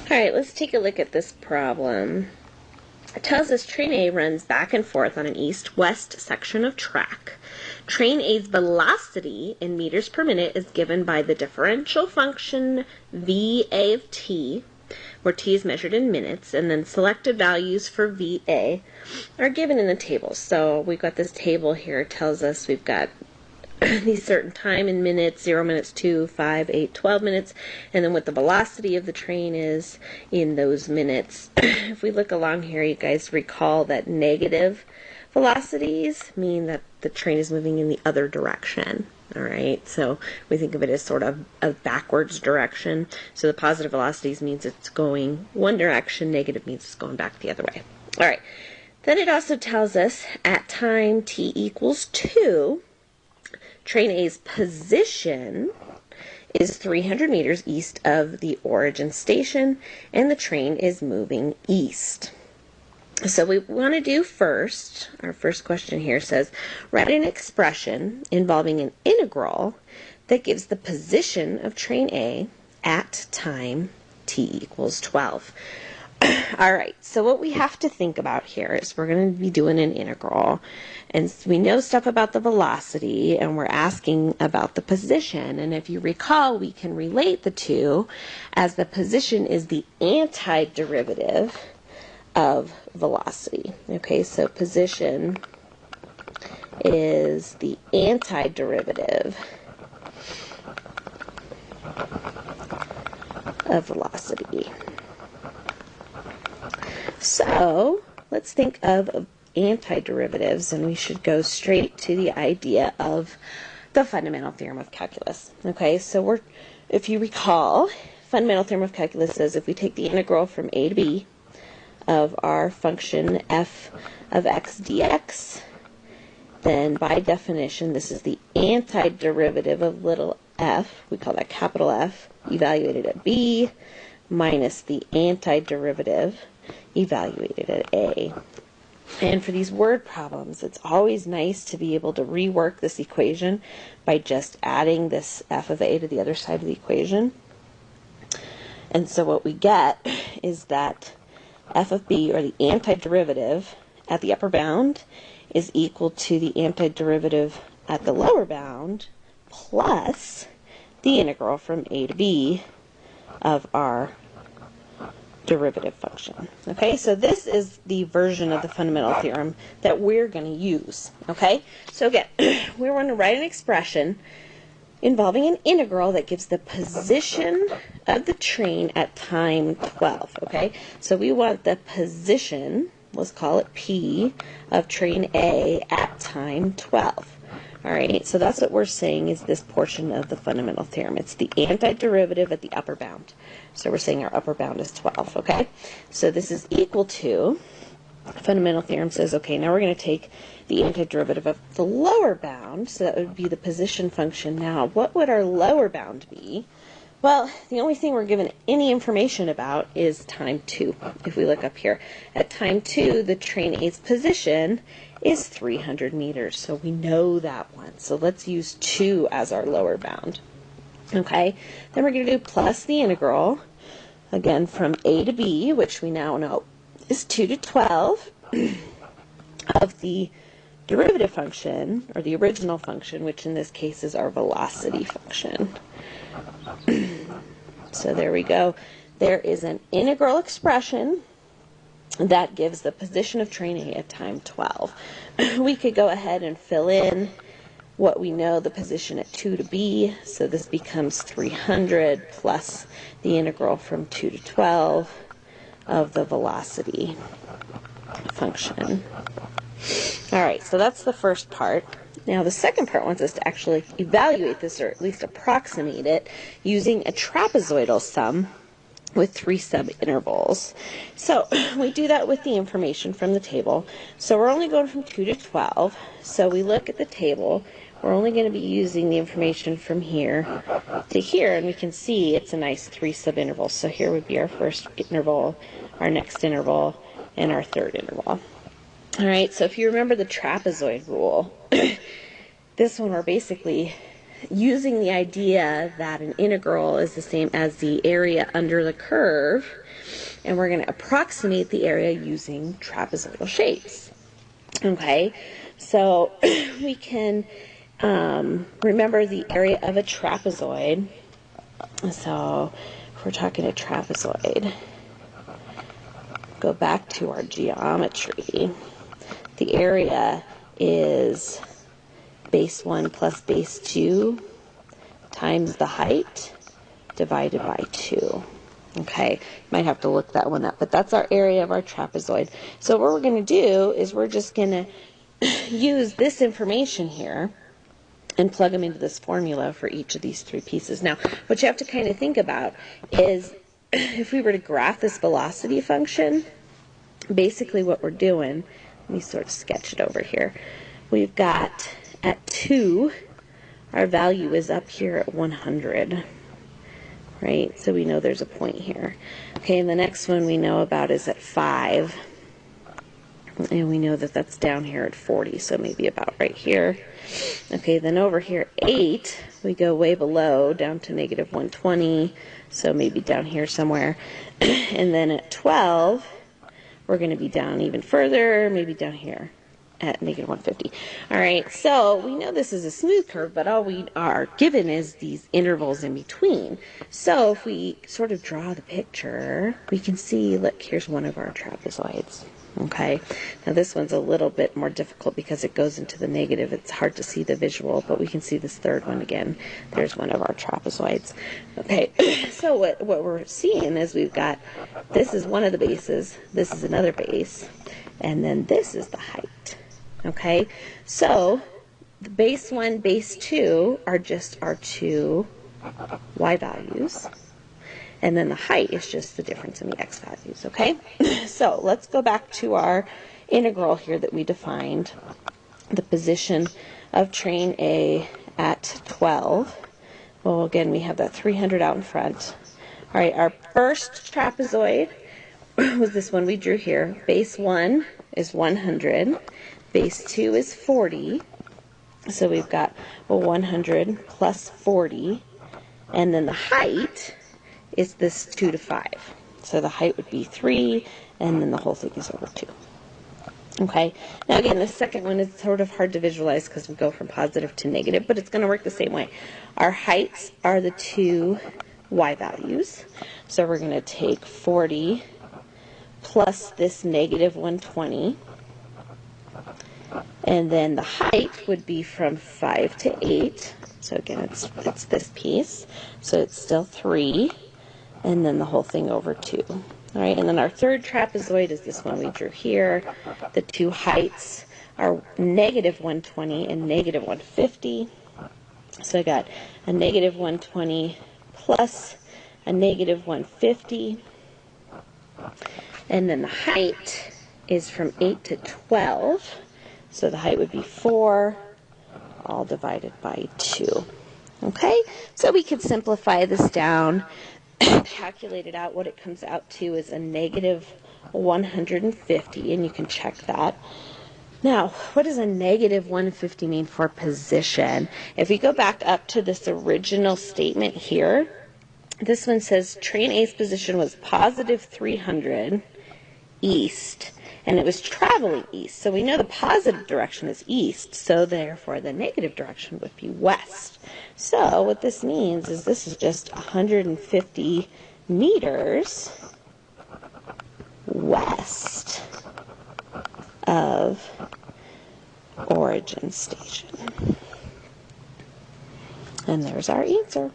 Alright, let's take a look at this problem. It tells us train A runs back and forth on an east-west section of track. Train A's velocity in meters per minute is given by the differential function VA of t, where t is measured in minutes, and then selected values for VA are given in the table. So we've got this table here. It tells us we've got these certain time in minutes, 0 minutes, 2, 5, 8, 12 minutes, and then what the velocity of the train is in those minutes. If we look along here, you guys recall that negative velocities mean that the train is moving in the other direction. Alright, so we think of it as sort of a backwards direction. So the positive velocities means it's going one direction, negative means it's going back the other way. Alright, then it also tells us at time t equals 2, train A's position is 300 meters east of the origin station, and the train is moving east. So we want to do first, our first question here says, write an expression involving an integral that gives the position of train A at time t equals 12. Alright, so what we have to think about here is we're going to be doing an integral, and we know stuff about the velocity, and we're asking about the position. And if you recall, we can relate the two as the position is the antiderivative of velocity. Okay, so position is the antiderivative of velocity. So let's think of antiderivatives, and we should go straight to the idea of the fundamental theorem of calculus. Okay, so if you recall, fundamental theorem of calculus says if we take the integral from a to b of our function f of x dx, then by definition this is the antiderivative of little f, we call that capital F, evaluated at b, minus the antiderivative evaluated at a. And for these word problems, it's always nice to be able to rework this equation by just adding this f of a to the other side of the equation. And so what we get is that f of b, or the antiderivative at the upper bound, is equal to the antiderivative at the lower bound plus the integral from a to b of our derivative function. Okay, so this is the version of the fundamental theorem that we're going to use. Okay, so again, we're going to write an expression involving an integral that gives the position of the train at time 12. Okay, so we want the position, let's call it P, of train A at time 12. Alright, so that's what we're saying is this portion of the fundamental theorem. It's the antiderivative at the upper bound. So we're saying our upper bound is 12, okay? So this is equal to, fundamental theorem says, okay, now we're going to take the antiderivative of the lower bound, so that would be the position function. Now, what would our lower bound be? Well, the only thing we're given any information about is time 2. If we look up here, at time 2, the train A's position is 300 meters, so we know that one. So let's use 2 as our lower bound. Okay, then we're going to do plus the integral, again from a to b, which we now know is 2 to 12, of the derivative function, or the original function, which in this case is our velocity function. So there we go. There is an integral expression that gives the position of train A at time 12. We could go ahead and fill in what we know the position at 2 to b, so this becomes 300 plus the integral from 2 to 12 of the velocity function. Alright, so that's the first part. Now the second part wants us to actually evaluate this, or at least approximate it, using a trapezoidal sum with 3 subintervals. So we do that with the information from the table. So we're only going from 2 to 12. So we look at the table. We're only going to be using the information from here to here, and we can see it's a nice 3 subintervals. So here would be our first interval, our next interval, and our third interval. Alright, so if you remember the trapezoid rule, this one we're basically using the idea that an integral is the same as the area under the curve, and we're going to approximate the area using trapezoidal shapes. Okay, so we can remember the area of a trapezoid. So if we're talking a trapezoid, go back to our geometry. The area is base 1 plus base 2 times the height divided by 2. Okay, you might have to look that one up, but that's our area of our trapezoid. So what we're going to do is we're just going to use this information here and plug them into this formula for each of these three pieces. Now, what you have to kind of think about is if we were to graph this velocity function, basically what we're doing, let me sort of sketch it over here. We've got at 2, our value is up here at 100. Right? So we know there's a point here. Okay, and the next one we know about is at 5. And we know that that's down here at 40, so maybe about right here. Okay, then over here at 8, we go way below, down to negative 120, so maybe down here somewhere. And then at 12, we're going to be down even further, maybe down here at negative 150. All right, so we know this is a smooth curve, but all we are given is these intervals in between. So if we sort of draw the picture, we can see, look, here's one of our trapezoids. Okay, now this one's a little bit more difficult because it goes into the negative. It's hard to see the visual, but we can see this third one again. There's one of our trapezoids. Okay, so what we're seeing is we've got, this is one of the bases, this is another base, and then this is the height. Okay, so the base 1, base 2 are just our two y values. And then the height is just the difference in the x values, okay? So let's go back to our integral here that we defined, the position of train A at 12. Well, again, we have that 300 out in front. All right, our first trapezoid was this one we drew here. Base 1 is 100. Base 2 is 40. So we've got 100 plus 40. And then the height is this 2 to 5. So the height would be 3, and then the whole thing is over 2. Okay, now again, the second one is sort of hard to visualize because we go from positive to negative, but it's going to work the same way. Our heights are the two y values. So we're going to take 40 plus this negative 120. And then the height would be from 5 to 8. So again, it's this piece. So it's still 3. And then the whole thing over 2. All right, and then our third trapezoid is this one we drew here. The two heights are negative 120 and negative 150. So I got a negative 120 plus a negative 150. And then the height is from 8 to 12. So the height would be 4, all divided by 2. Okay, so we could simplify this down, calculate it out. What it comes out to is a negative 150, and you can check that. Now, what does a negative 150 mean for position? If we go back up to this original statement here, this one says train A's position was positive 300 east, and it was traveling east. So we know the positive direction is east, so therefore the negative direction would be west. So what this means is this is just 150 meters west of origin station. And there's our answer.